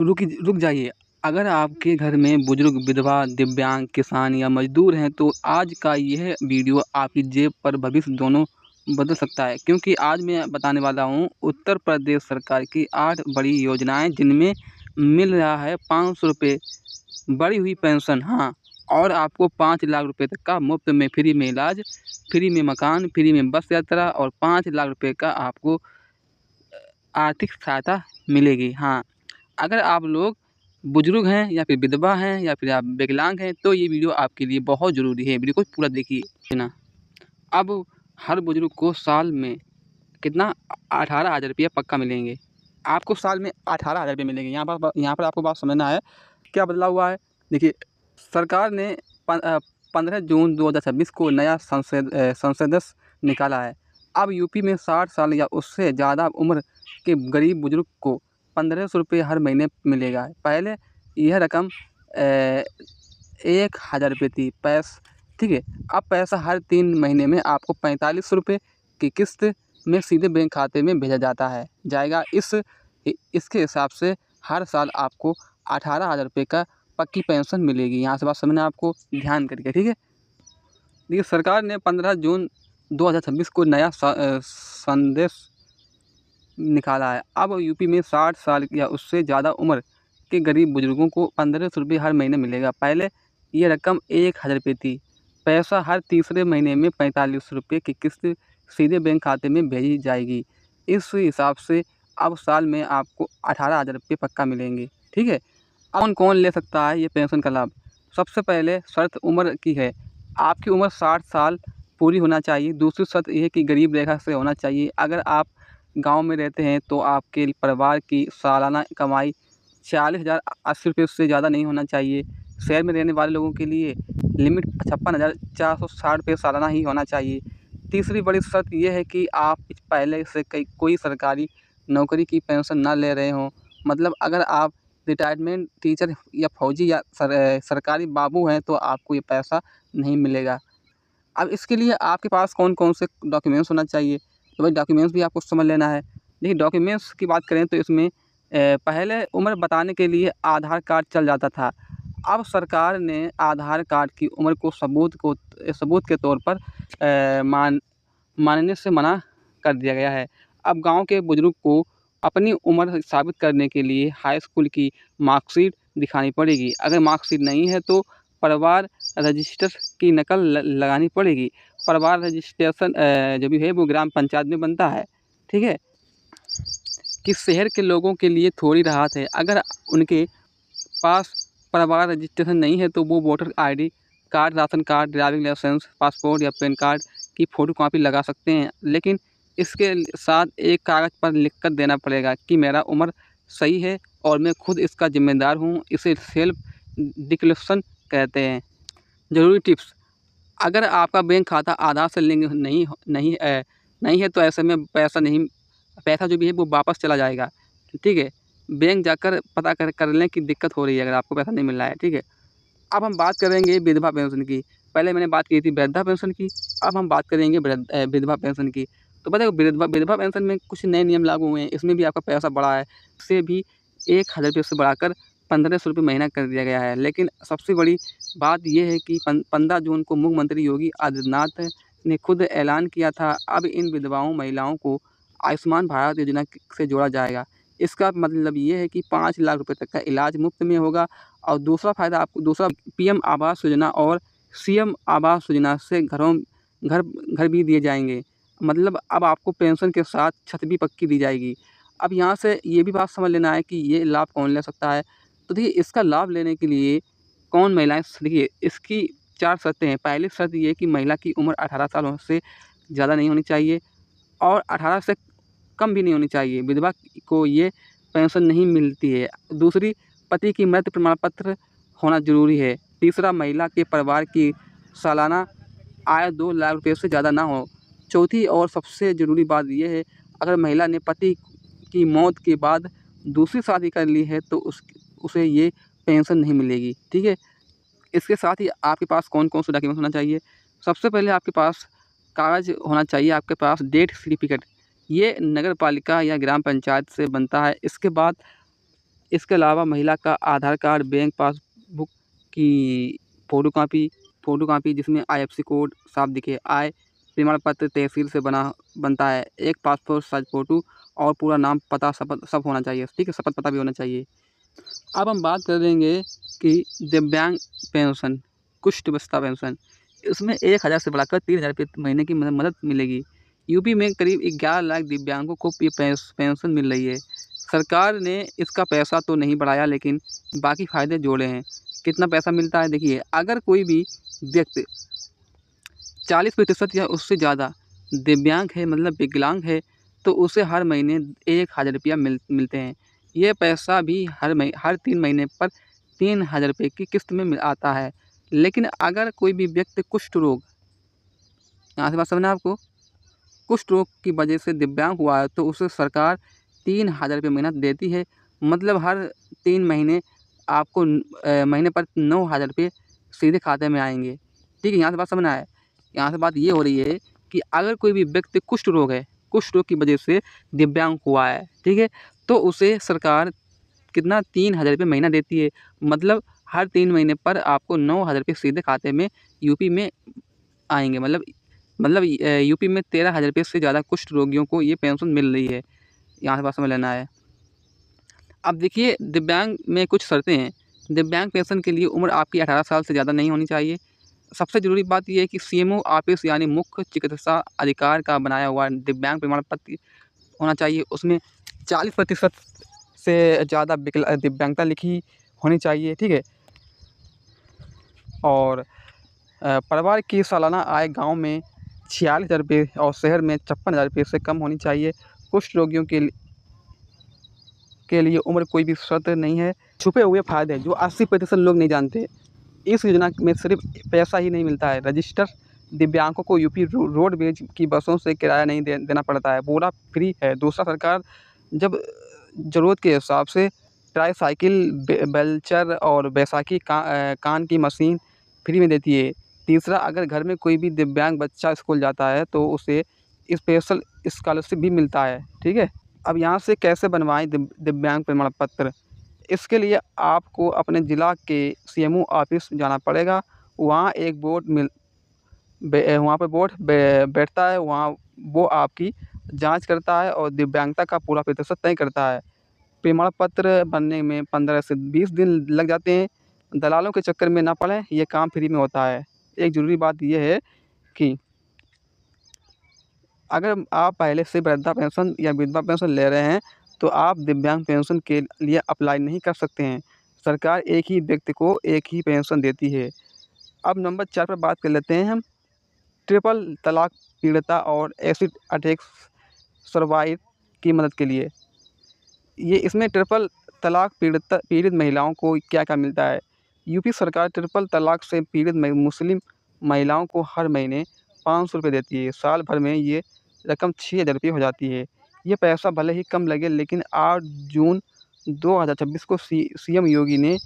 रुक जाइए। अगर आपके घर में बुजुर्ग, विधवा, दिव्यांग, किसान या मजदूर हैं तो आज का यह वीडियो आपकी जेब पर भविष्य दोनों बदल सकता है। क्योंकि आज मैं बताने वाला हूँ उत्तर प्रदेश सरकार की 8 बड़ी योजनाएँ जिनमें मिल रहा है ₹500 बढ़ी हुई पेंशन, हाँ, और आपको 5 लाख रुपए तक का मुफ्त में फ्री में इलाज, फ्री में मकान, फ्री में बस यात्रा और 5 लाख रुपए का आपको आर्थिक सहायता मिलेगी। हाँ, अगर आप लोग बुजुर्ग हैं या फिर विधवा हैं या फिर आप विकलांग हैं तो ये वीडियो आपके लिए बहुत ज़रूरी है। वीडियो को पूरा देखिए, है ना। अब हर बुजुर्ग को साल में कितना 18,000 रुपये पक्का मिलेंगे। आपको साल में 18,000 रुपये मिलेंगे। यहाँ पर आपको बात समझना है, क्या बदलाव हुआ है। देखिए, सरकार ने 15 जून 2026 को नया संशोधन निकाला है। अब यूपी में 60 साल या उससे ज़्यादा उम्र के गरीब बुजुर्ग को 1,500 रुपये हर महीने मिलेगा। पहले यह रकम 1,000 रुपये थी। ठीक है, अब पैसा हर 3 महीने में आपको 45 रुपये की किस्त में सीधे बैंक खाते में भेजा जाएगा। इसके हिसाब से हर साल आपको 18,000 रुपये का पक्की पेंशन मिलेगी। यहाँ से बात समझना आपको ध्यान करके, ठीक है। देखिए, सरकार ने 15 जून 2026 को नया संदेश निकाला है। अब यूपी में 60 साल या उससे ज़्यादा उम्र के गरीब बुजुर्गों को 1,500 रुपये हर महीने मिलेगा। पहले ये रकम 1,000 रुपये थी। पैसा हर तीसरे महीने में 45 रुपये की किस्त सीधे बैंक खाते में भेजी जाएगी। इस हिसाब से अब साल में आपको 18,000 रुपये पक्का मिलेंगे, ठीक है। कौन ले सकता है ये पेंशन का लाभ? सबसे पहले शर्त उम्र की है। आपकी उम्र 60 साल पूरी होना चाहिए। दूसरी शर्त ये है कि गरीब रेखा से होना चाहिए। अगर आप गाँव में रहते हैं तो आपके परिवार की सालाना कमाई 40,080 रुपये से ज़्यादा नहीं होना चाहिए। शहर में रहने वाले लोगों के लिए लिमिट 56,460 रुपये सालाना ही होना चाहिए। तीसरी बड़ी शर्त ये है कि आप पहले से कोई सरकारी नौकरी की पेंशन ना ले रहे हों। मतलब अगर आप रिटायरमेंट टीचर या फौजी या सरकारी बाबू हैं तो आपको ये पैसा नहीं मिलेगा। अब इसके लिए आपके पास कौन-कौन से डॉक्यूमेंट्स होना चाहिए, तो भाई डॉक्यूमेंट्स भी आपको समझ लेना है। देखिए, डॉक्यूमेंट्स की बात करें तो इसमें पहले उम्र बताने के लिए आधार कार्ड चल जाता था। अब सरकार ने आधार कार्ड की उम्र को सबूत के तौर पर मानने से मना कर दिया गया है। अब गाँव के बुजुर्ग को अपनी उम्र साबित करने के लिए हाई स्कूल की मार्कशीट दिखानी पड़ेगी। अगर मार्कशीट नहीं है तो परिवार रजिस्टर की नकल लगानी पड़ेगी। परिवार रजिस्ट्रेशन जो भी है वो ग्राम पंचायत में बनता है, ठीक है। कि शहर के लोगों के लिए थोड़ी राहत है। अगर उनके पास परिवार रजिस्ट्रेशन नहीं है तो वो voter ID card, ration card, driving licence, passport या पैन कार्ड की फ़ोटोकॉपी लगा सकते हैं। लेकिन इसके साथ एक कागज़ पर लिख कर देना पड़ेगा कि मेरा उम्र सही है और मैं खुद इसका ज़िम्मेदार हूँ। इसे सेल्फ डिक्लेरेशन कहते हैं। ज़रूरी टिप्स: अगर आपका बैंक खाता आधार से लिंक नहीं है तो ऐसे में पैसा जो भी है वो वापस चला जाएगा, ठीक है। बैंक जाकर पता कर लें कि दिक्कत हो रही है अगर आपको पैसा नहीं मिल रहा है, ठीक है। अब हम बात करेंगे विधवा पेंशन की। पहले मैंने बात की थी वृद्धा पेंशन की, अब हम बात करेंगे विधवा पेंशन की। तो पता है विधवा पेंशन में कुछ नए नियम लागू हुए हैं। इसमें भी आपका पैसा बढ़ा है, इससे भी 1,000 रुपये से बढ़ाकर 1,500 रुपये महीना कर दिया गया है। लेकिन सबसे बड़ी बात ये है कि 15 जून को मुख्यमंत्री योगी आदित्यनाथ ने खुद ऐलान किया था, अब इन विधवाओं महिलाओं को आयुष्मान भारत योजना से जोड़ा जाएगा। इसका मतलब ये है कि 5 लाख रुपए तक का इलाज मुफ्त में होगा। और दूसरा पीएम आवास योजना और सीएम आवास योजना से घर भी दिए जाएँगे। मतलब अब आपको पेंशन के साथ छत भी पक्की दी जाएगी। अब यहाँ से ये भी बात समझ लेना है कि ये लाभ कौन ले सकता है। तो देखिए, इसका लाभ लेने के लिए कौन महिलाएँ, देखिए इसकी 4 शर्तें हैं। पहली शर्त ये है कि महिला की उम्र 18 साल से ज़्यादा नहीं होनी चाहिए और 18 से कम भी नहीं होनी चाहिए। विधवा को ये पेंशन नहीं मिलती है। दूसरी, पति की मृत्यु प्रमाण पत्र होना ज़रूरी है। तीसरा, महिला के परिवार की सालाना आय 2 लाख रुपये से ज़्यादा ना हो। चौथी और सबसे ज़रूरी बात ये है, अगर महिला ने पति की मौत के बाद दूसरी शादी कर ली है तो उसे ये पेंशन नहीं मिलेगी, ठीक है। इसके साथ ही आपके पास कौन-कौन से डॉक्यूमेंट्स होना चाहिए? सबसे पहले आपके पास कागज़ होना चाहिए, आपके पास डेथ सर्टिफिकेट। ये नगर पालिका या ग्राम पंचायत से बनता है। इसके बाद इसके अलावा महिला का आधार कार्ड, बैंक पासबुक की फ़ोटोकॉपी जिसमें IFSC कोड साफ दिखे, आय प्रमाण पत्र तहसील से बनता है, एक पासपोर्ट साइज़ फ़ोटो और पूरा नाम, पता सब होना चाहिए, ठीक है, शपथ पता भी होना चाहिए। अब हम बात करेंगे कि दिव्यांग पेंशन, कुष्ठ बस्ता पेंशन, इसमें 1000 से बढ़ाकर 3000 रुपये महीने की मदद मिलेगी। यूपी में करीब 11 लाख दिव्यांगों को ये पेंशन मिल रही है। सरकार ने इसका पैसा तो नहीं बढ़ाया, लेकिन बाकी फ़ायदे जोड़े हैं। कितना पैसा मिलता है देखिए, अगर कोई भी व्यक्ति 40% या उससे ज़्यादा दिव्यांग है, मतलब विकलांग है, तो उसे हर महीने 1000 रुपया मिलते हैं। ये पैसा भी हर 3 महीने पर 3000 रुपये की किस्त में आता है। लेकिन अगर कोई भी व्यक्ति कुष्ठ रोग, यहाँ से बात समझना आपको, कुष्ठ रोग की वजह से दिव्यांग हुआ है, तो उसे सरकार 3000 रुपये महीना देती है। मतलब हर 3 महीने आपको महीने पर 9000 रुपये सीधे खाते में आएंगे, ठीक है। यहाँ से बात समझना है। यहाँ से बात ये हो रही है कि अगर कोई भी व्यक्ति कुष्ठ रोग की वजह से दिव्यांग हुआ है, ठीक है, तो उसे सरकार कितना 3000 रुपये महीना देती है। मतलब हर 3 महीने पर आपको 9000 रुपये सीधे खाते में यूपी में आएंगे। मतलब यूपी में 13,000 रुपये से ज़्यादा कुष्ठ रोगियों को ये पेंशन मिल रही है। यहाँ से बात समझ लेना है। अब देखिए, दिव्यांग में कुछ शर्तें हैं। दिव्यांग पेंशन के लिए उम्र आपकी 18 साल से ज़्यादा नहीं होनी चाहिए। सबसे ज़रूरी बात ये है कि सीएमओ ऑफिस यानी मुख्य चिकित्सा अधिकार का बनाया हुआ दिव्यांग प्रमाण पत्र होना चाहिए। उसमें 40% से ज़्यादा दिव्यांगता लिखी होनी चाहिए, ठीक है। और परिवार की सालाना आय गाँव में 46,000 रुपये और शहर में 56,000 रुपये से कम होनी चाहिए। कुष्ठ रोगियों के लिए उम्र कोई भी शर्त नहीं है। छुपे हुए फ़ायदे जो 80% लोग नहीं जानते। इस योजना में सिर्फ पैसा ही नहीं मिलता है, रजिस्टर दिव्यांगों को यूपी रोडवेज की बसों से किराया नहीं देना पड़ता है, पूरा फ्री है। दूसरा, सरकार जब ज़रूरत के हिसाब से ट्राईसाइकिल, बेलचर और बैसाखी कान की मशीन फ्री में देती है। तीसरा, अगर घर में कोई भी दिव्यांग बच्चा स्कूल जाता है तो उसे स्पेशल स्कॉलरशिप भी मिलता है, ठीक है। अब यहाँ से कैसे बनवाएं दिव्यांग प्रमाण पत्र? इसके लिए आपको अपने ज़िला के सीएमओ ऑफिस जाना पड़ेगा। वहाँ एक वहाँ पे बोर्ड बैठता है, वहाँ वो आपकी जांच करता है और दिव्यांगता का पूरा प्रतिशत तय करता है। प्रमाण पत्र बनने में 15 से 20 दिन लग जाते हैं। दलालों के चक्कर में ना पड़ें, ये काम फ्री में होता है। एक ज़रूरी बात ये है कि अगर आप पहले से वृद्धा पेंशन या विधवा पेंशन ले रहे हैं, तो आप दिव्यांग पेंशन के लिए अप्लाई नहीं कर सकते हैं। सरकार एक ही व्यक्ति को एक ही पेंशन देती है। अब नंबर 4 पर बात कर लेते हैं हम, ट्रिपल तलाक पीड़िता और एसिड अटैक सर्वाइव की मदद के लिए। ये इसमें ट्रिपल तलाक पीड़ित महिलाओं को क्या-क्या मिलता है? यूपी सरकार ट्रिपल तलाक से पीड़ित मुस्लिम महिलाओं को हर महीने 500 रुपये देती है। साल भर में ये रकम 6000 रुपये हो जाती है। ये पैसा भले ही कम लगे, लेकिन 8 जून 2026 को सीएम योगी ने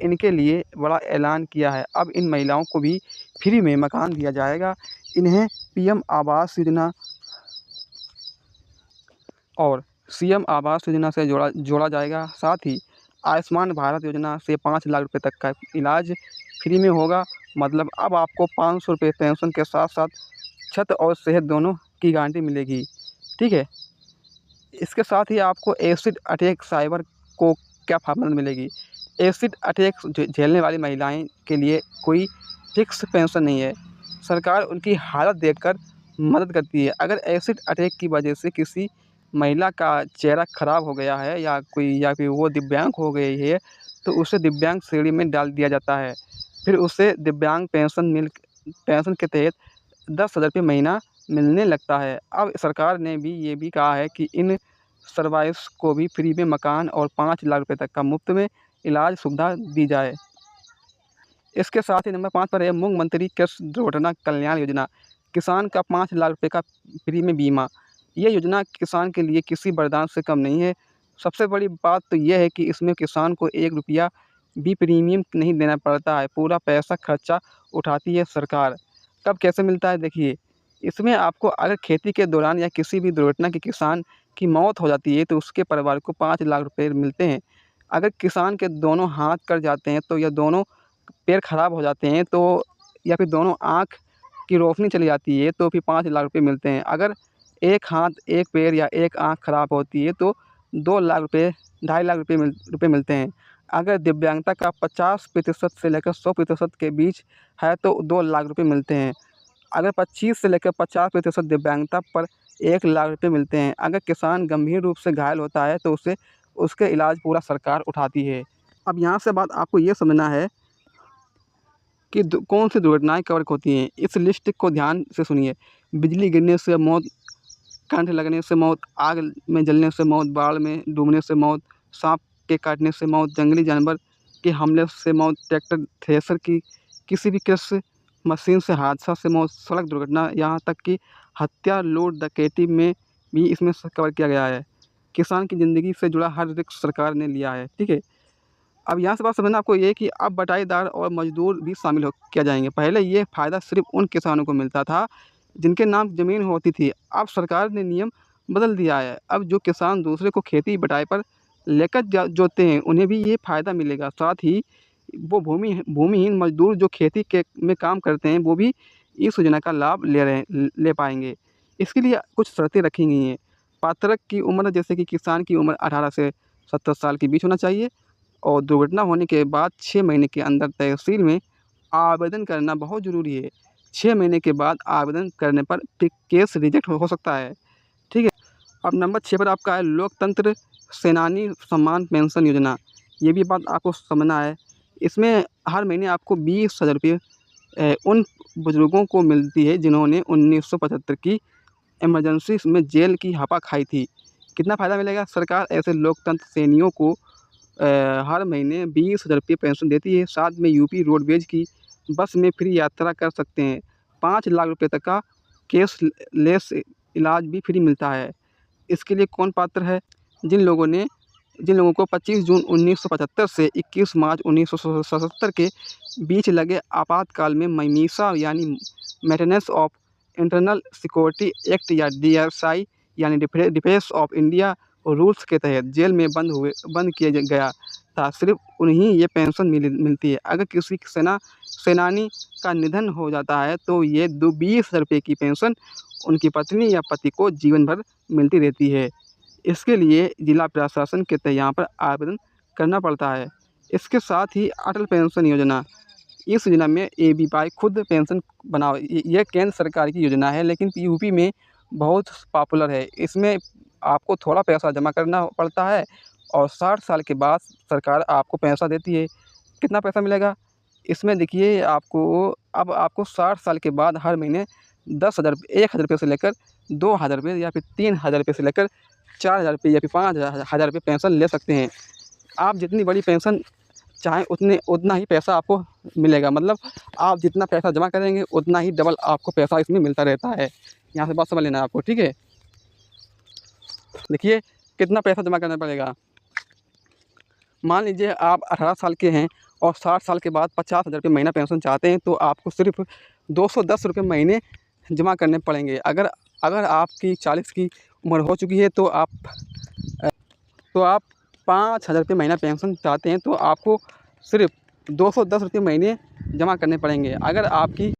इनके लिए बड़ा ऐलान किया है। अब इन महिलाओं को भी फ्री में मकान दिया जाएगा। इन्हें पीएम आवास योजना और सीएम आवास योजना से जोड़ा जाएगा। साथ ही आयुष्मान भारत योजना से 5 लाख रुपए तक का इलाज फ्री में होगा। मतलब अब आपको 500 रुपये पेंशन के साथ-साथ छत और सेहत दोनों की गारंटी मिलेगी, ठीक है। इसके साथ ही आपको एसिड अटैक सर्वाइवर को क्या मदद मिलेगी? एसिड अटैक झेलने वाली महिलाएं के लिए कोई फिक्स पेंशन नहीं है। सरकार उनकी हालत देखकर मदद करती है। अगर एसिड अटैक की वजह से किसी महिला का चेहरा खराब हो गया है या फिर वो दिव्यांग हो गई है, तो उसे दिव्यांग श्रेणी में डाल दिया जाता है। फिर उसे दिव्यांग पेंशन के तहत 10,000 रुपये महीना मिलने लगता है। अब सरकार ने ये भी कहा है कि इन सर्वाइवर्स को भी फ्री में मकान और 5 लाख रुपए तक का मुफ्त में इलाज सुविधा दी जाए। इसके साथ ही नंबर 5 पर है मुख्यमंत्री कृषि दुर्घटना कल्याण योजना। किसान का 5 लाख रुपए का फ्री में बीमा। ये योजना किसान के लिए किसी वरदान से कम नहीं है। सबसे बड़ी बात तो ये है कि इसमें किसान को 1 रुपया भी प्रीमियम नहीं देना पड़ता है। पूरा पैसा खर्चा उठाती है सरकार। कब कैसे मिलता है देखिए, इसमें आपको अगर खेती के दौरान या किसी भी दुर्घटना के किसान की मौत हो जाती है, तो उसके परिवार को 5 लाख रुपए मिलते हैं। अगर किसान के दोनों हाथ कट जाते हैं तो या दोनों पैर ख़राब हो जाते हैं तो या फिर दोनों आँख की रोशनी चली जाती है तो फिर 5 लाख रुपए मिलते हैं। अगर एक हाथ, एक पैर या एक आँख ख़राब होती है तो 2 लाख रुपए, 2.5 लाख रुपए मिलते हैं। अगर दिव्यांगता का 50% से लेकर 100% के बीच है तो 2 लाख रुपए मिलते हैं। अगर 25 से लेकर 50% दिव्यांगता पर 1 लाख रुपए मिलते हैं। अगर किसान गंभीर रूप से घायल होता है तो उसे उसके इलाज पूरा सरकार उठाती है। अब यहाँ से बात आपको ये समझना है कि कौन सी दुर्घटनाएँ कवर होती हैं। इस लिस्ट को ध्यान से सुनिए। बिजली गिरने से मौत, करंट लगने से मौत, आग में जलने से मौत, बाढ़ में डूबने से मौत, सांप के काटने से मौत, जंगली जानवर के हमले से मौत, ट्रैक्टर थ्रेसर की किसी भी कृषि मशीन से हादसा से मौत, सड़क दुर्घटना, यहाँ तक कि हत्या, लूट, डकैती में भी इसमें कवर किया गया है। किसान की ज़िंदगी से जुड़ा हर रिस्क सरकार ने लिया है, ठीक है। अब यहाँ से बात समझना आपको ये है कि अब बटाईदार और मजदूर भी शामिल किया जाएंगे। पहले ये फ़ायदा सिर्फ उन किसानों को मिलता था जिनके नाम ज़मीन होती थी। अब सरकार ने नियम बदल दिया है। अब जो किसान दूसरे को खेती बटाई पर लेकर जोतते हैं उन्हें भी ये फ़ायदा मिलेगा। साथ ही वो भूमिहीन मजदूर जो खेती के में काम करते हैं वो भी इस योजना का लाभ ले पाएंगे। इसके लिए कुछ शर्तें रखी गई हैं। पात्रक की उम्र, जैसे कि किसान की उम्र 18 से 70 साल के बीच होना चाहिए और दुर्घटना होने के बाद 6 महीने के अंदर तहसील में आवेदन करना बहुत ज़रूरी है। 6 महीने के बाद आवेदन करने पर फिर केस रिजेक्ट हो सकता है, ठीक है। अब नंबर 6 पर आपका है लोकतंत्र सेनानी सम्मान पेंशन योजना। ये भी बात आपको समझना है। इसमें हर महीने आपको 20,000 रुपये उन बुज़ुर्गों को मिलती है जिन्होंने 1975 की इमरजेंसी में जेल की हवा खाई थी। कितना फ़ायदा मिलेगा? सरकार ऐसे लोकतंत्र सेनानियों को हर महीने 20,000 रुपये पेंशन देती है। साथ में यूपी रोडवेज की बस में फ्री यात्रा कर सकते हैं। 5 लाख रुपये तक का कैशलेस इलाज भी फ्री मिलता है। इसके लिए कौन पात्र है? जिन लोगों को 25 जून 1975 से 21 मार्च 1977 के बीच लगे आपातकाल में MISA यानी maintenance of internal security act या DSI यानी डिफेंस ऑफ इंडिया रूल्स के तहत जेल में बंद किया गया था, सिर्फ उन्हें ये पेंशन मिलती है। अगर किसी सेनानी का निधन हो जाता है तो ये 20,000 रुपये की पेंशन उनकी पत्नी या पति को जीवन भर मिलती रहती है। इसके लिए जिला प्रशासन के तहत यहाँ पर आवेदन करना पड़ता है। इसके साथ ही अटल पेंशन योजना, इस योजना में ABY खुद पेंशन बनाओ। ये केंद्र सरकार की योजना है लेकिन यूपी में बहुत पॉपुलर है। इसमें आपको थोड़ा पैसा जमा करना पड़ता है और 60 साल के बाद सरकार आपको पैसा देती है। कितना पैसा मिलेगा? इसमें देखिए आपको 60 साल के बाद हर महीने 10,000 1,000 रुपये से लेकर 2,000 रुपये या फिर 3,000 रुपये से लेकर 4,000 रुपये या फिर 5,000 रुपये पेंशन ले सकते हैं। आप जितनी बड़ी पेंशन चाहें उतना ही पैसा आपको मिलेगा। मतलब आप जितना पैसा जमा करेंगे उतना ही डबल आपको पैसा इसमें मिलता रहता है। यहाँ से बात समझ लेना है आपको, ठीक है। देखिए कितना पैसा जमा करना पड़ेगा। मान लीजिए आप 18 साल के हैं और 60 साल के बाद 50,000 रुपये महीना पेंशन चाहते हैं तो आपको सिर्फ 210 रुपये महीने जमा करने पड़ेंगे। अगर आपकी 40 की उम्र हो चुकी है तो आप 5,000 रुपये महीना पेंशन चाहते हैं तो आपको सिर्फ 210 रुपये महीने जमा करने पड़ेंगे। अगर आपकी